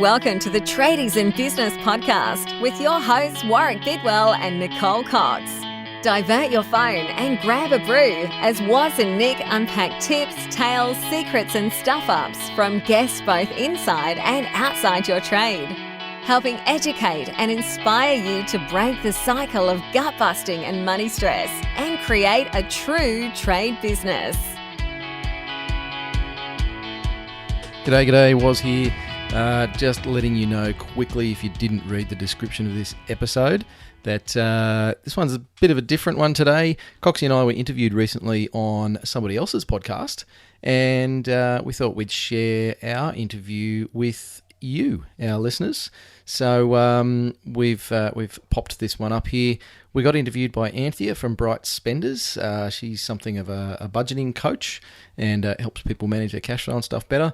Welcome to the Tradies in Business podcast with your hosts Warwick Bidwell and Nicole Cox. Divert your phone and grab a brew as Waz and Nic unpack tips, tales, secrets and stuff-ups from guests both inside and outside your trade, helping educate and inspire you to break the cycle of gut-busting and money stress and create a true trade business. G'day, Waz here. Just letting you know quickly, if you didn't read the description of this episode, that this one's a bit of a different one today. Coxie and I were interviewed recently on somebody else's podcast, and we thought we'd share our interview with you, our listeners. So we've popped this one up here. We got interviewed by Anthea from Bright Spenders. She's something of a budgeting coach and helps people manage their cash flow and stuff better.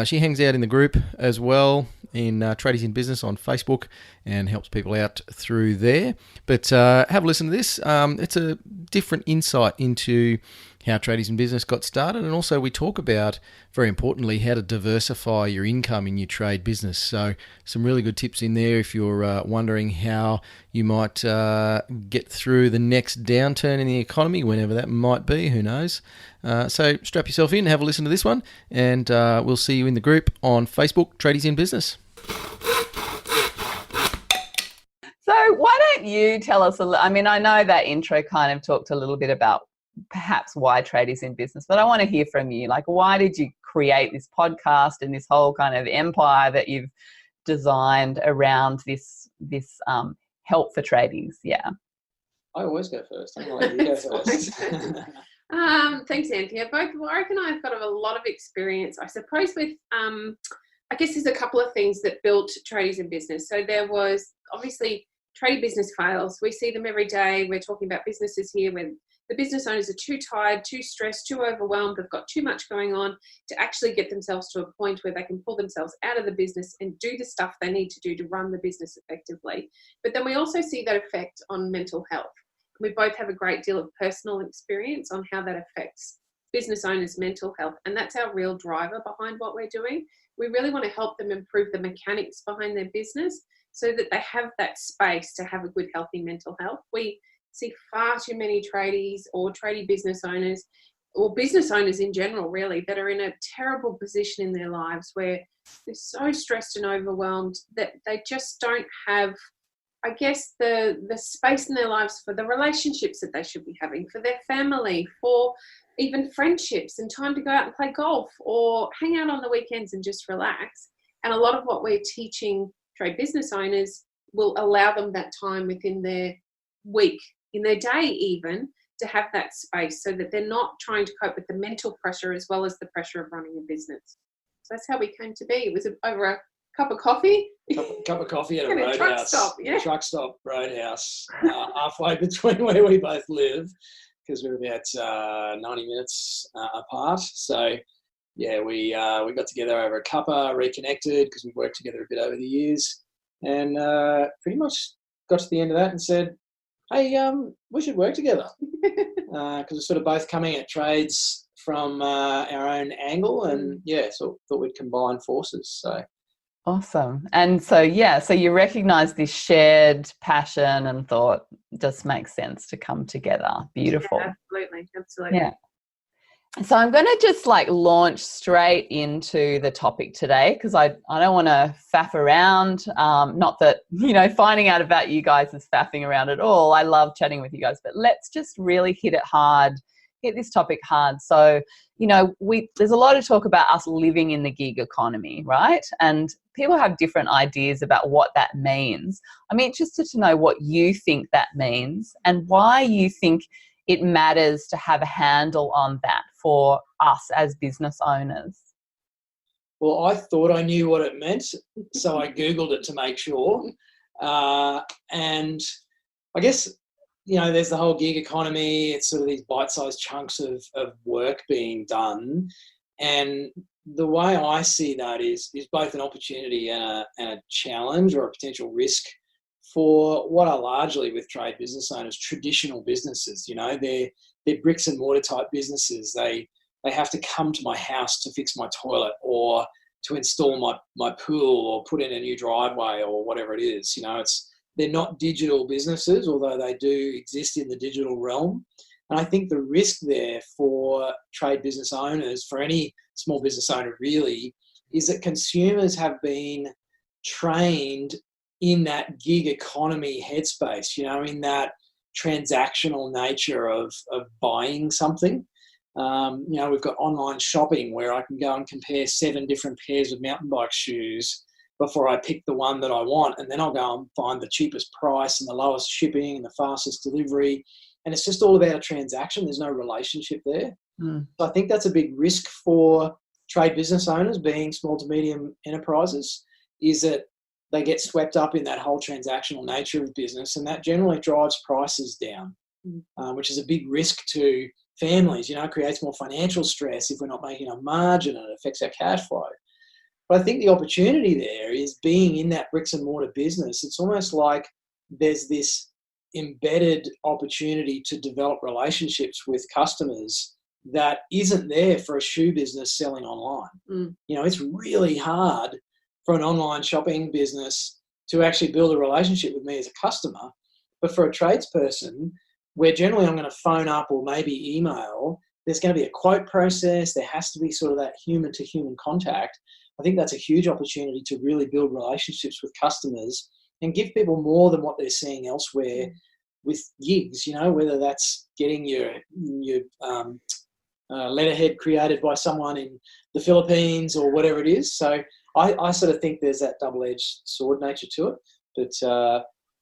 She hangs out in the group as well in Tradies in Business on Facebook and helps people out through there. But have a listen to this. It's a different insight into how Tradies in Business got started, and also we talk about, very importantly, how to diversify your income in your trade business. So some really good tips in there if you're wondering how you might get through the next downturn in the economy, whenever that might be, who knows. So strap yourself in, have a listen to this one, and we'll see you in the group on Facebook, Tradies in Business. So why don't you tell us I know that intro kind of talked a little bit about perhaps why Tradies in Business, but I want to hear from you. Like, why did you create this podcast and this whole kind of empire that you've designed around this help for tradies? Yeah. I always go first. I'm like, you go first. Thanks, Anthea. Both Warwick and I have got a lot of experience, I suppose, with I guess there's a couple of things that built Tradies in Business. So there was obviously tradie business fails. We see them every day. We're talking about businesses here when the business owners are too tired, too stressed, too overwhelmed. They've got too much going on to actually get themselves to a point where they can pull themselves out of the business and do the stuff they need to do to run the business effectively. But then we also see that effect on mental health. We both have a great deal of personal experience on how that affects business owners' mental health. And that's our real driver behind what we're doing. We really want to help them improve the mechanics behind their business so that they have that space to have a good, healthy mental health. We see far too many tradies or tradie business owners, or business owners in general, really, that are in a terrible position in their lives where they're so stressed and overwhelmed that they just don't have, I guess, the space in their lives for the relationships that they should be having, for their family, for even friendships, and time to go out and play golf or hang out on the weekends and just relax. And a lot of what we're teaching trade business owners will allow them that time within their week, in their day even, to have that space so that they're not trying to cope with the mental pressure as well as the pressure of running a business. So that's how we came to be. It was over a cup of coffee. Cup of coffee at a roadhouse. Truck stop Roadhouse, halfway between where we both live, because we're about 90 minutes apart. So yeah, we got together over a cuppa, reconnected because we've worked together a bit over the years, and pretty much got to the end of that and said, hey, we should work together, because we're sort of both coming at trades from our own angle, and so thought we'd combine forces. So awesome. And so you recognize this shared passion and thought it just makes sense to come together. Beautiful. Yeah, absolutely. Yeah. So I'm going to just launch straight into the topic today, because I don't want to faff around. Not that, finding out about you guys is faffing around at all. I love chatting with you guys, but let's just really hit this topic hard. So, there's a lot of talk about us living in the gig economy, right? And people have different ideas about what that means. I'm interested to know what you think that means and why you think it matters to have a handle on that for us as business owners. Well, I thought I knew what it meant, so I Googled it to make sure. And I guess, there's the whole gig economy. It's sort of these bite-sized chunks of work being done. And the way I see that is both an opportunity and a challenge, or a potential risk for what are largely, with trade business owners, traditional businesses. They're bricks and mortar type businesses. They have to come to my house to fix my toilet, or to install my pool or put in a new driveway or whatever it is. They're not digital businesses, although they do exist in the digital realm. And I think the risk there for trade business owners, for any small business owner really, is that consumers have been trained in that gig economy headspace, in that transactional nature of buying something. We've got online shopping where I can go and compare 7 different pairs of mountain bike shoes before I pick the one that I want. And then I'll go and find the cheapest price and the lowest shipping and the fastest delivery. And it's just all about a transaction. There's no relationship there. So I think that's a big risk for trade business owners, being small to medium enterprises, is that they get swept up in that whole transactional nature of business, and that generally drives prices down, which is a big risk to families. It creates more financial stress if we're not making a margin, and it affects our cash flow. But I think the opportunity there is being in that bricks and mortar business. It's almost like there's this embedded opportunity to develop relationships with customers that isn't there for a shoe business selling online. It's really hard for an online shopping business to actually build a relationship with me as a customer. But for a tradesperson, where generally I'm going to phone up or maybe email, there's going to be a quote process. There has to be sort of that human to human contact. I think that's a huge opportunity to really build relationships with customers and give people more than what they're seeing elsewhere with gigs, whether that's getting your letterhead created by someone in the Philippines or whatever it is. So I sort of think there's that double-edged sword nature to it. But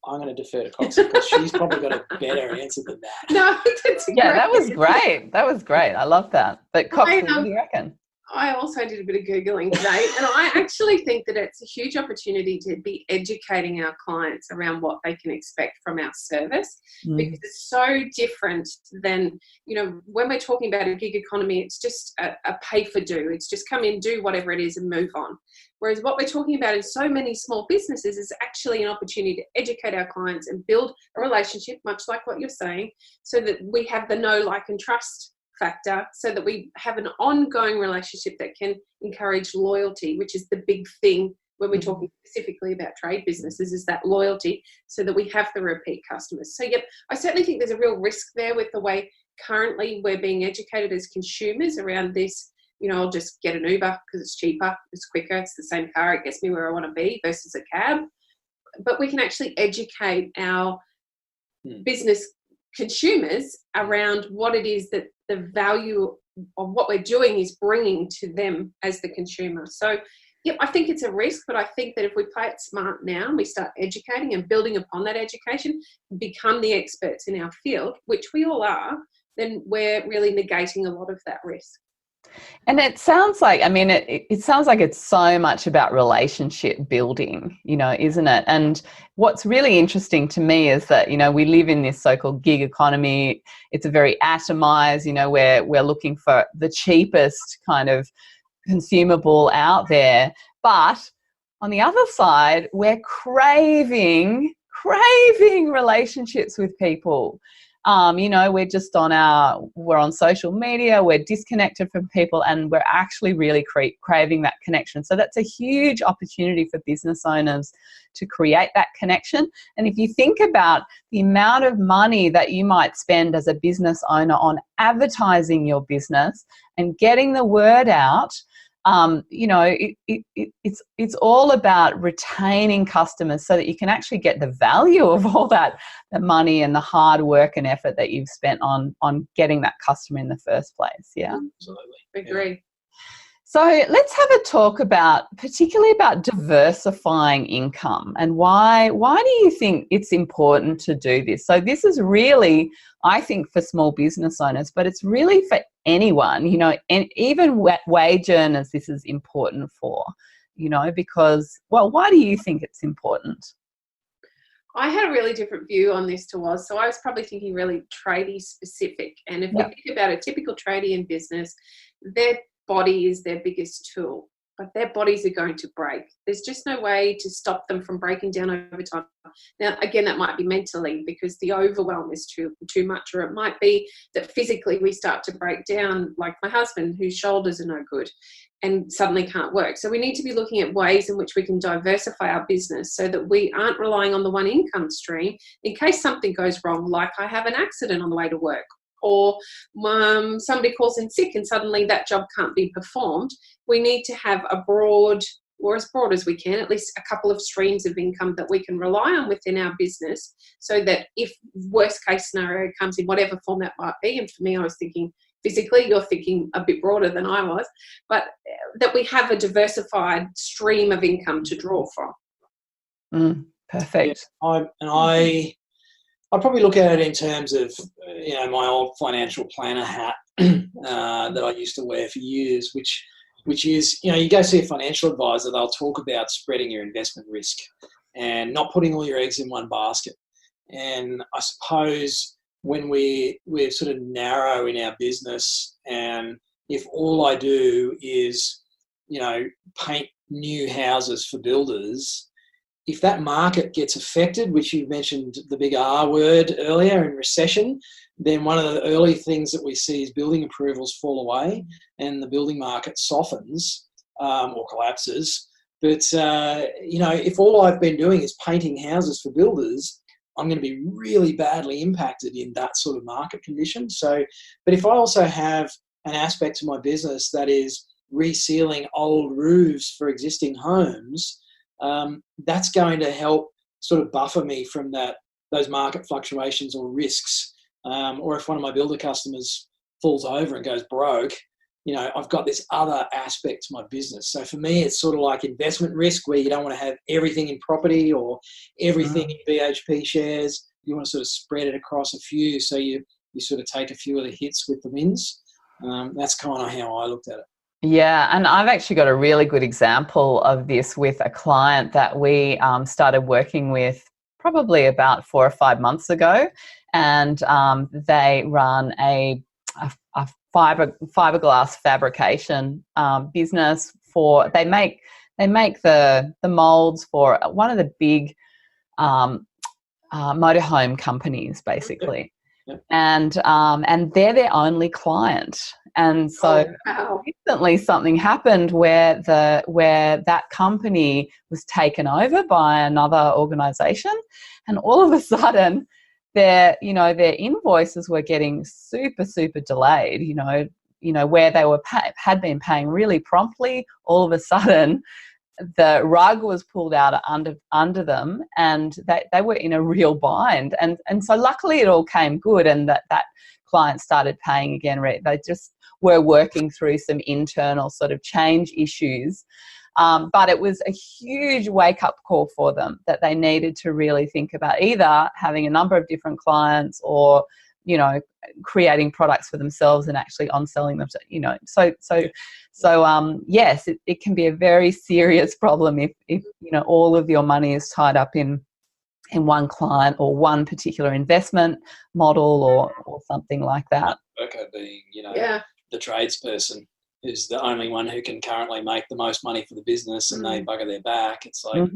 I'm going to defer to Cox because she's probably got a better answer than that. No, that's that was great. That was great. I love that. But Cox, what do you reckon? I also did a bit of Googling today, and I actually think that it's a huge opportunity to be educating our clients around what they can expect from our service, because it's so different than, when we're talking about a gig economy, it's just a pay for do. It's just come in, do whatever it is and move on. Whereas what we're talking about in so many small businesses is actually an opportunity to educate our clients and build a relationship, much like what you're saying, so that we have the know, like and trust factor, so that we have an ongoing relationship that can encourage loyalty, which is the big thing when we're talking specifically about trade businesses, is that loyalty, so that we have the repeat customers. So I certainly think there's a real risk there with the way currently we're being educated as consumers around this. I'll just get an Uber because it's cheaper, it's quicker, it's the same car, it gets me where I want to be versus a cab. But we can actually educate our business consumers around what it is that the value of what we're doing is bringing to them as the consumer. So, I think it's a risk, but I think that if we play it smart now and we start educating and building upon that education, become the experts in our field, which we all are, then we're really negating a lot of that risk. And it sounds like, it sounds like it's so much about relationship building, isn't it? And what's really interesting to me is that, we live in this so-called gig economy. It's a very atomized, where we're looking for the cheapest kind of consumable out there. But on the other side, we're craving relationships with people. We're on social media, we're disconnected from people, and we're actually really craving that connection. So that's a huge opportunity for business owners to create that connection. And if you think about the amount of money that you might spend as a business owner on advertising your business and getting the word out, it's all about retaining customers so that you can actually get the value of all that, the money and the hard work and effort that you've spent on getting that customer in the first place. Yeah, absolutely. Agree. So let's have a talk particularly about diversifying income, and why do you think it's important to do this? So this is really, I think, for small business owners, but it's really for anyone, and even wage earners this is important for, because, why do you think it's important? I had a really different view on this to Waz, so I was probably thinking really tradie specific. And if we think about a typical tradie in business, their body is their biggest tool. but their bodies are going to break. There's just no way to stop them from breaking down over time. Now, again, that might be mentally because the overwhelm is too much, or it might be that physically we start to break down, like my husband, whose shoulders are no good and suddenly can't work. So we need to be looking at ways in which we can diversify our business so that we aren't relying on the one income stream in case something goes wrong, like I have an accident on the way to work, or somebody calls in sick and suddenly that job can't be performed. We need to have a broad, or as broad as we can, at least a couple of streams of income that we can rely on within our business, so that if worst case scenario comes in whatever form that might be, and for me I was thinking physically, you're thinking a bit broader than I was, but that we have a diversified stream of income to draw from. Perfect. Yeah, I probably look at it in terms of, my old financial planner hat that I used to wear for years, which is, you go see a financial advisor, they'll talk about spreading your investment risk and not putting all your eggs in one basket. And I suppose when we're sort of narrow in our business, and if all I do is, paint new houses for builders, if that market gets affected, which you mentioned the big R word earlier in recession, then one of the early things that we see is building approvals fall away and the building market softens or collapses. But, if all I've been doing is painting houses for builders, I'm going to be really badly impacted in that sort of market condition. So, but if I also have an aspect to my business that is resealing old roofs for existing homes, that's going to help sort of buffer me from those market fluctuations or risks. Or if one of my builder customers falls over and goes broke, I've got this other aspect to my business. So for me, it's sort of like investment risk, where you don't want to have everything in property or everything in BHP shares. You want to sort of spread it across a few, so you sort of take a few of the hits with the wins. That's kind of how I looked at it. Yeah, and I've actually got a really good example of this with a client that we started working with probably about 4 or 5 months ago, and they run a fiberglass fabrication business. They make the molds for one of the big motorhome companies, basically. Yep. And they're their only client. And so recently something happened where that company was taken over by another organisation, and all of a sudden their invoices were getting super delayed. Where they were had been paying really promptly, all of a sudden the rug was pulled out under them, and they were in a real bind. And so luckily it all came good, and that client started paying again. They just were working through some internal sort of change issues. But it was a huge wake-up call for them that they needed to really think about either having a number of different clients or, creating products for themselves and actually on-selling them. Yes, it can be a very serious problem if all of your money is tied up in one client or one particular investment model or something like that. Worker being, the tradesperson is the only one who can currently make the most money for the business, and they bugger their back. It's like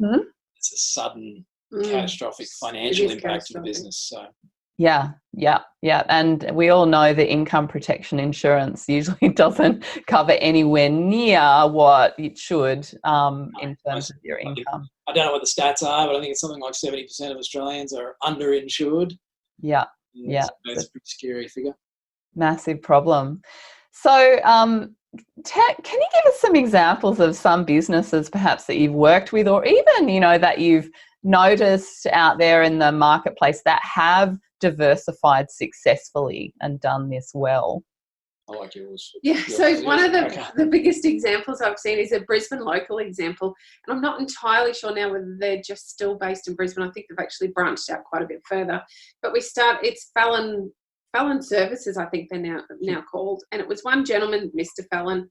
it's a sudden catastrophic financial impact to the business. So yeah. And we all know that income protection insurance usually doesn't cover anywhere near what it should in terms of your income. I don't know what the stats are, but I think it's something like 70% of Australians are underinsured. Yeah. It's a pretty scary figure. Massive problem. So can you give us some examples of some businesses perhaps that you've worked with, or even, that you've noticed out there in the marketplace that have diversified successfully and done this well? I like yours. Yeah, so one of the biggest examples I've seen is a Brisbane local example. And I'm not entirely sure now whether they're just still based in Brisbane. I think they've actually branched out quite a bit further. But it's Fallon Services, I think they're now called. And it was one gentleman, Mr. Fallon.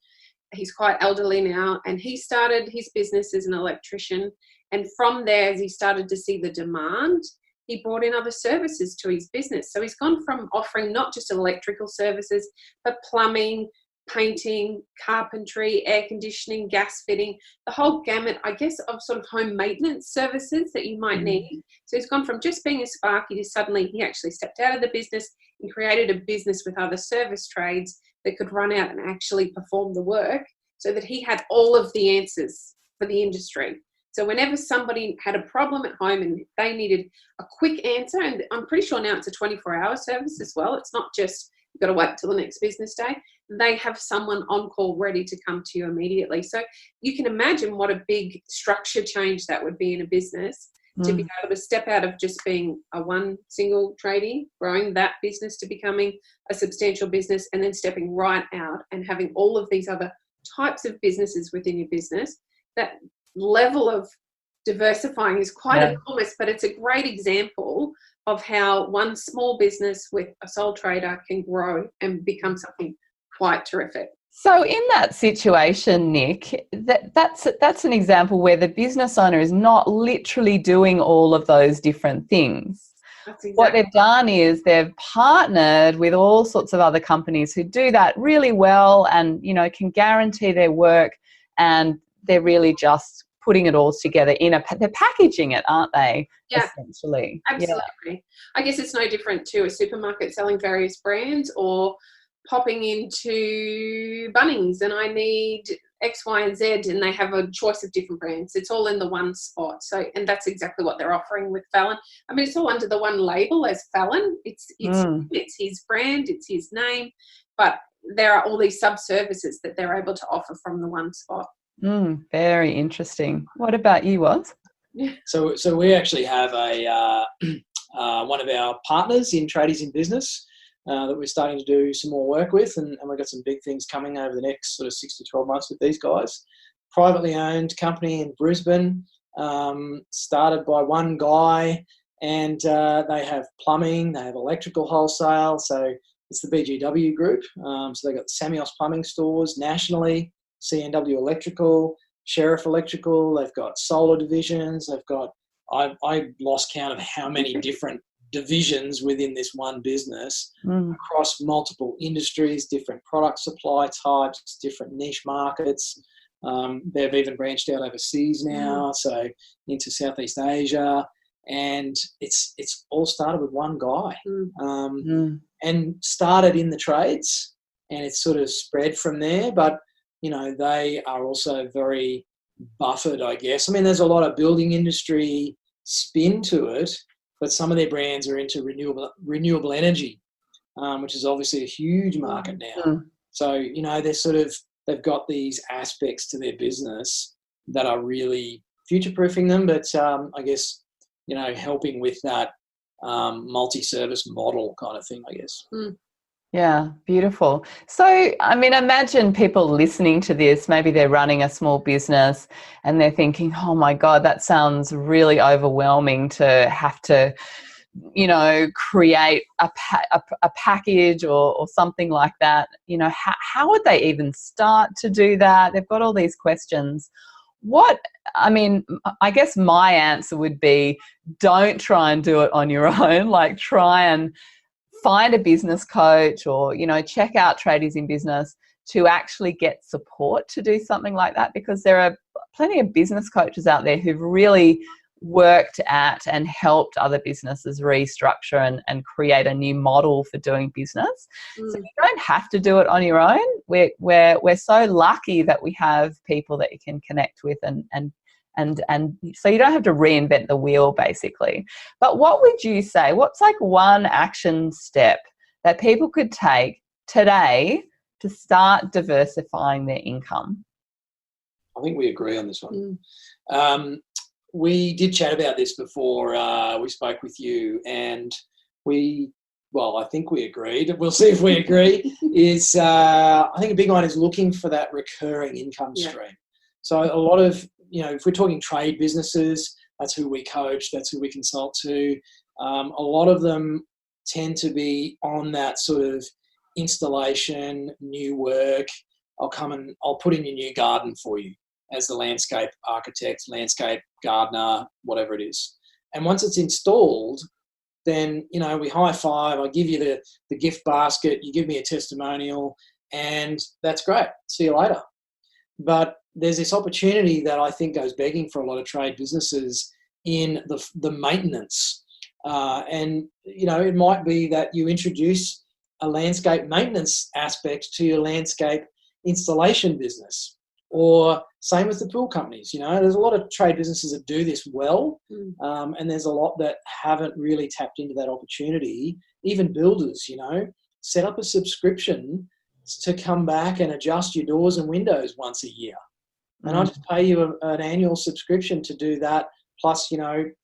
He's quite elderly now, and he started his business as an electrician. And from there, as he started to see the demand, he brought in other services to his business. So he's gone from offering not just electrical services, but plumbing, painting, carpentry, air conditioning, gas fitting, the whole gamut, I guess, of sort of home maintenance services that you might need. So he's gone from just being a sparky to suddenly he actually stepped out of the business and created a business with other service trades that could run out and actually perform the work, so that he had all of the answers for the industry. So whenever somebody had a problem at home and they needed a quick answer, and I'm pretty sure now it's a 24-hour service as well, it's not just you've got to wait till the next business day, they have someone on call ready to come to you immediately. So you can imagine what a big structure change that would be in a business, to be able to step out of just being a one single tradie, growing that business to becoming a substantial business, and then stepping right out and having all of these other types of businesses within your business. That level of diversifying is quite enormous, but it's a great example of how one small business with a sole trader can grow and become something quite terrific. So in that situation, Nic, that's an example where the business owner is not literally doing all of those different things. That's exactly. What they've done is they've partnered with all sorts of other companies who do that really well and, you know, can guarantee their work, and they're really just putting it all together they're packaging it, aren't they? Yeah, essentially. Absolutely. Yeah. I guess it's no different to a supermarket selling various brands, or popping into Bunnings and I need X, Y, and Z, and they have a choice of different brands. It's all in the one spot. So, and that's exactly what they're offering with Fallon. I mean, it's all under the one label as Fallon. It's his brand, it's his name, but there are all these sub-services that they're able to offer from the one spot. Very interesting. What about you, Waz? So we actually have one of our partners in Tradies in Business that we're starting to do some more work with, and we've got some big things coming over the next sort of 6 to 12 months with these guys. Privately owned company in Brisbane, started by one guy, and they have plumbing, they have electrical wholesale, so it's the BGW group. So they've got Samios plumbing stores nationally, CNW Electrical, Sheriff Electrical, they've got solar divisions, they've got, I lost count of how many different divisions within this one business across multiple industries, different product supply types, different niche markets. They've even branched out overseas now, so into Southeast Asia, and it's all started with one guy, and started in the trades, and it's sort of spread from there. But you know, they are also very buffered, I guess. I mean, there's a lot of building industry spin to it, but some of their brands are into renewable energy, which is obviously a huge market now. So, you know, they've got these aspects to their business that are really future-proofing them, but I guess, you know, helping with that multi-service model kind of thing, I guess. Yeah, beautiful. So, I mean, imagine people listening to this, maybe they're running a small business and they're thinking, oh my God, that sounds really overwhelming to have to, you know, create a package or something like that. You know, how would they even start to do that? They've got all these questions. I guess my answer would be, don't try and do it on your own. Like, try and find a business coach, or, you know, check out Tradies in Business to actually get support to do something like that, because there are plenty of business coaches out there who've really worked at and helped other businesses restructure and create a new model for doing business. So you don't have to do it on your own. We're so lucky that we have people that you can connect with, and so you don't have to reinvent the wheel, basically. But what would you say, what's like one action step that people could take today to start diversifying their income? I think we agree on this one. We did chat about this before we spoke with you, and I think we agreed. We'll see if we agree. I think a big one is looking for that recurring income stream. So a lot of, you know, if we're talking trade businesses, that's who we coach, that's who we consult to. A lot of them tend to be on that sort of installation, new work. I'll put in your new garden for you as the landscape architect, landscape gardener, whatever it is. And once it's installed, then, you know, we high five, I give you the gift basket, you give me a testimonial, and that's great. See you later. But there's this opportunity that I think goes begging for a lot of trade businesses in the maintenance. And, it might be that you introduce a landscape maintenance aspect to your landscape installation business, or same with the pool companies. There's a lot of trade businesses that do this well, and there's a lot that haven't really tapped into that opportunity. Even builders, set up a subscription to come back and adjust your doors and windows once a year. And I just pay you an annual subscription to do that. Plus,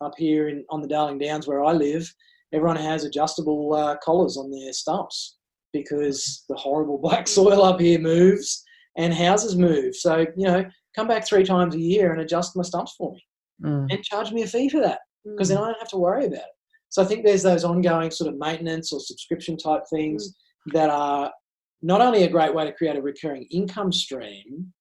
up here on the Darling Downs where I live, everyone has adjustable collars on their stumps because the horrible black soil up here moves and houses move. So, come back 3 times a year and adjust my stumps for me and charge me a fee for that, because then I don't have to worry about it. So I think there's those ongoing sort of maintenance or subscription type things that are not only a great way to create a recurring income stream,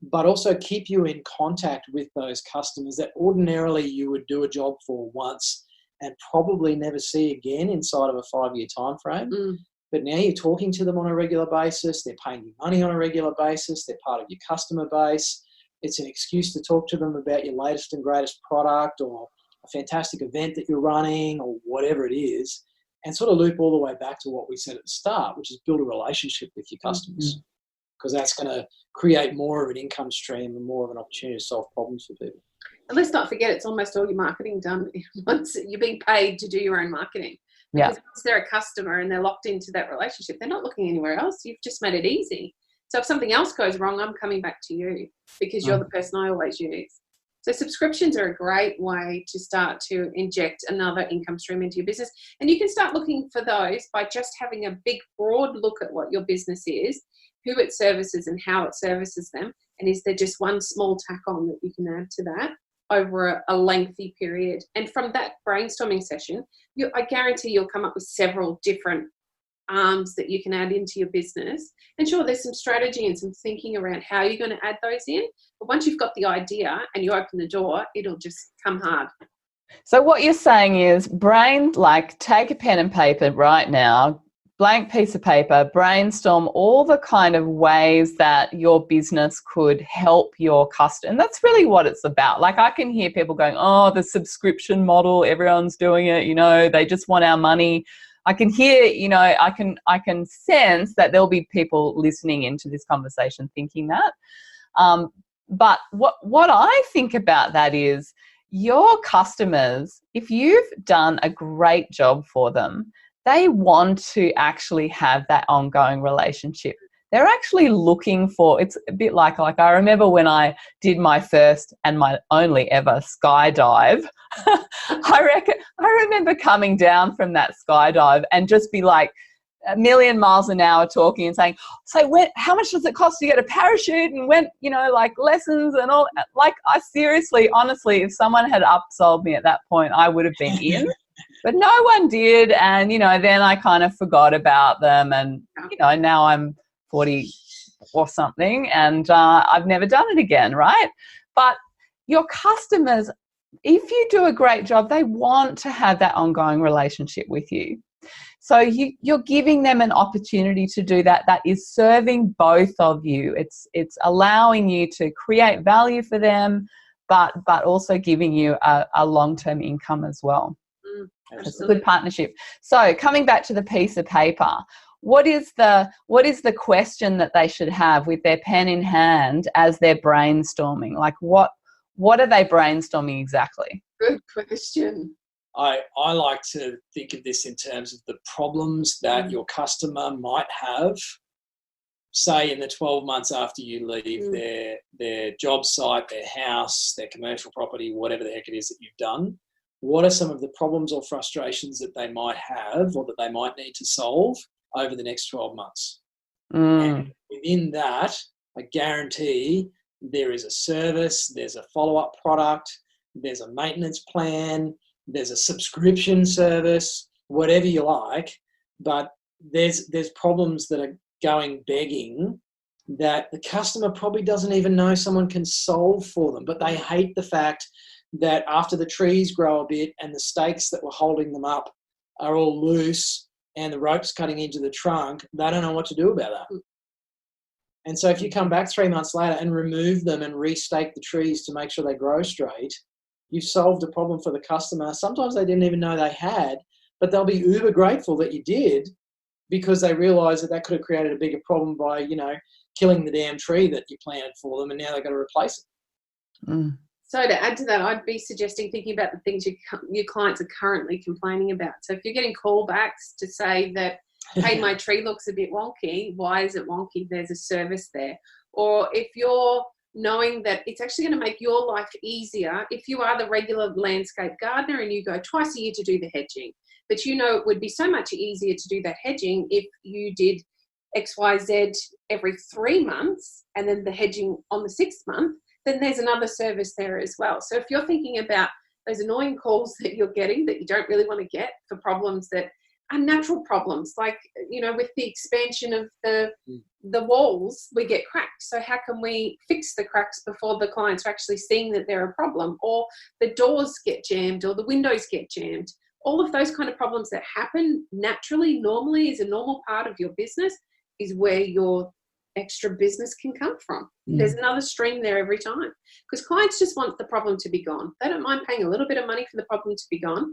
but also keep you in contact with those customers that ordinarily you would do a job for once and probably never see again inside of a 5-year time frame. But now you're talking to them on a regular basis. They're paying you money on a regular basis. They're part of your customer base. It's an excuse to talk to them about your latest and greatest product or a fantastic event that you're running or whatever it is, and sort of loop all the way back to what we said at the start, which is build a relationship with your customers, because that's going to create more of an income stream and more of an opportunity to solve problems for people. And let's not forget, it's almost all your marketing done once you're being paid to do your own marketing. Yeah. Because once they're a customer and they're locked into that relationship, they're not looking anywhere else. You've just made it easy. So if something else goes wrong, I'm coming back to you because you're the person I always use. So subscriptions are a great way to start to inject another income stream into your business. And you can start looking for those by just having a big, broad look at what your business is, who it services and how it services them. And is there just one small tack on that you can add to that over a lengthy period? And from that brainstorming session, I guarantee you'll come up with several different arms that you can add into your business. And sure, there's some strategy and some thinking around how you're going to add those in. But once you've got the idea and you open the door, it'll just come hard. So what you're saying is take a pen and paper right now, blank piece of paper, brainstorm all the kind of ways that your business could help your customer. And that's really what it's about. Like, I can hear people going, oh, the subscription model, everyone's doing it, they just want our money. I can hear, I can sense that there'll be people listening into this conversation thinking that. But what I think about that is your customers, if you've done a great job for them, they want to actually have that ongoing relationship. They're actually looking for, it's a bit like I remember when I did my first and my only ever skydive, I remember coming down from that skydive and just be like a million miles an hour talking and saying, so how much does it cost to get a parachute, and lessons and all. Like, I seriously, honestly, if someone had upsold me at that point, I would have been in. But no one did, and then I kind of forgot about them, and now I'm 40 or something, and I've never done it again, right? But your customers, if you do a great job, they want to have that ongoing relationship with you. So you're giving them an opportunity to do that. That is serving both of you. It's allowing you to create value for them, but also giving you a long-term income as well. It's a good partnership. So coming back to the piece of paper, what is the question that they should have with their pen in hand as they're brainstorming? Like, what are they brainstorming exactly? Good question. I like to think of this in terms of the problems that your customer might have, say, in the 12 months after you leave their job site, their house, their commercial property, whatever the heck it is that you've done. What are some of the problems or frustrations that they might have or that they might need to solve over the next 12 months? And within that, I guarantee there is a service, there's a follow-up product, there's a maintenance plan, there's a subscription service, whatever you like, but there's problems that are going begging that the customer probably doesn't even know someone can solve for them, but they hate the fact that after the trees grow a bit and the stakes that were holding them up are all loose and the rope's cutting into the trunk, they don't know what to do about that. And so if you come back 3 months later and remove them and restake the trees to make sure they grow straight, you've solved a problem for the customer. Sometimes they didn't even know they had, but they'll be uber grateful that you did, because they realise that could have created a bigger problem by, killing the damn tree that you planted for them, and now they've got to replace it. Mm. So to add to that, I'd be suggesting thinking about the things your clients are currently complaining about. So if you're getting callbacks to say that, hey, my tree looks a bit wonky, why is it wonky? There's a service there. Or if you're knowing that it's actually going to make your life easier, if you are the regular landscape gardener and you go twice a year to do the hedging, but it would be so much easier to do that hedging if you did XYZ every 3 months and then the hedging on the 6th month, then there's another service there as well. So if you're thinking about those annoying calls that you're getting that you don't really want to get for problems that are natural problems, like, with the expansion of the walls, we get cracked. So how can we fix the cracks before the clients are actually seeing that they're a problem? Or the doors get jammed or the windows get jammed. All of those kind of problems that happen naturally, normally, is a normal part of your business, is where your extra business can come from. There's another stream there every time, because clients just want the problem to be gone. They don't mind paying a little bit of money for the problem to be gone,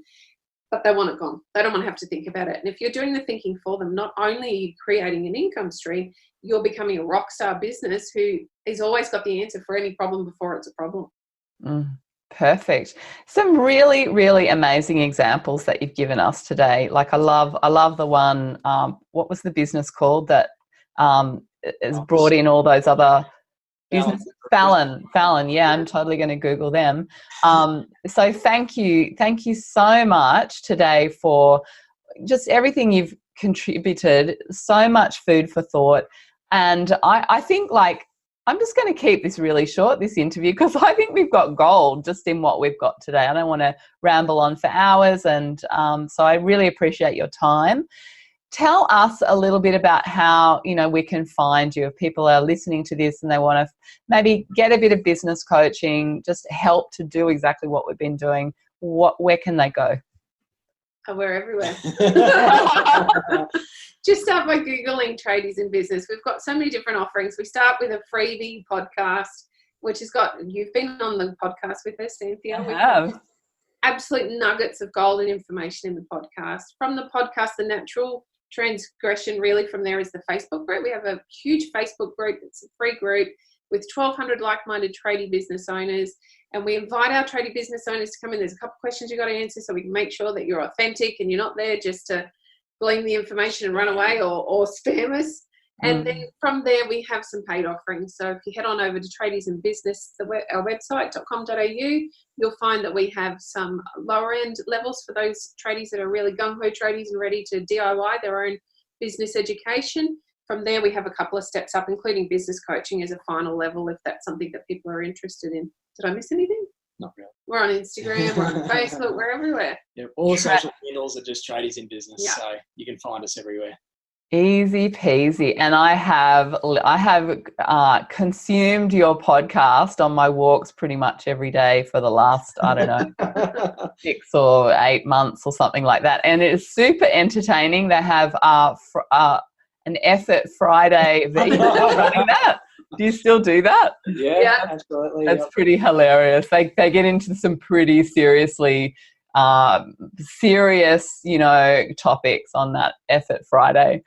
but they want it gone. They don't want to have to think about it. And if you're doing the thinking for them, not only are you creating an income stream, you're becoming a rock star business who has always got the answer for any problem before it's a problem. Perfect. Some really, really amazing examples that you've given us today. Like I love the one, what was the business called that has brought in all those other businesses? Fallon. Yeah, I'm totally going to Google them. So thank you so much today for just everything you've contributed. So much food for thought. And I think, like, I'm just going to keep this really short, this interview, because I think we've got gold just in what we've got today. I don't want to ramble on for hours. And so I really appreciate your time. Tell us a little bit about how, we can find you if people are listening to this and they want to maybe get a bit of business coaching, just help to do exactly what we've been doing. Where can they go? We're everywhere. Just start by Googling Tradies in Business. We've got so many different offerings. We start with a freebie podcast, which has you've been on the podcast with us, Anthea. I have. Absolute nuggets of golden information in the podcast. From the podcast, the natural transgression really from there is the Facebook group. We have a huge Facebook group. It's a free group with 1,200 like-minded tradie business owners. And we invite our tradie business owners to come in. There's a couple of questions you've got to answer so we can make sure that you're authentic and you're not there just to glean the information and run away or spam us. And then from there, we have some paid offerings. So if you head on over to Tradies in Business, our website, .com.au, you'll find that we have some lower end levels for those tradies that are really gung-ho tradies and ready to DIY their own business education. From there, we have a couple of steps up, including business coaching as a final level, if that's something that people are interested in. Did I miss anything? Not really. We're on Instagram, we're on Facebook, we're everywhere. Yeah, all the social handles are just Tradies in Business, so you can find us everywhere. Easy peasy. And I have consumed your podcast on my walks pretty much every day for the last, 6 or 8 months or something like that. And it's super entertaining. They have an Effort Friday. Running that. Do you still do that? Yeah. Absolutely. That's pretty hilarious. They get into some pretty serious, topics on that Effort Friday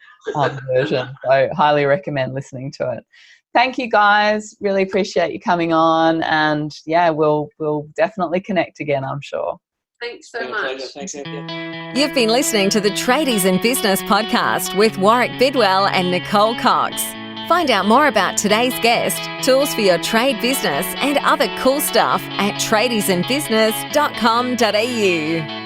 version. So highly recommend listening to it. Thank you guys. Really appreciate you coming on. And we'll definitely connect again, I'm sure. Thanks so much. Thanks, Anthea. You've been listening to the Tradies in Business podcast with Warwick Bidwell and Nicole Cox. Find out more about today's guest, tools for your trade business, and other cool stuff at tradiesinbusiness.com.au.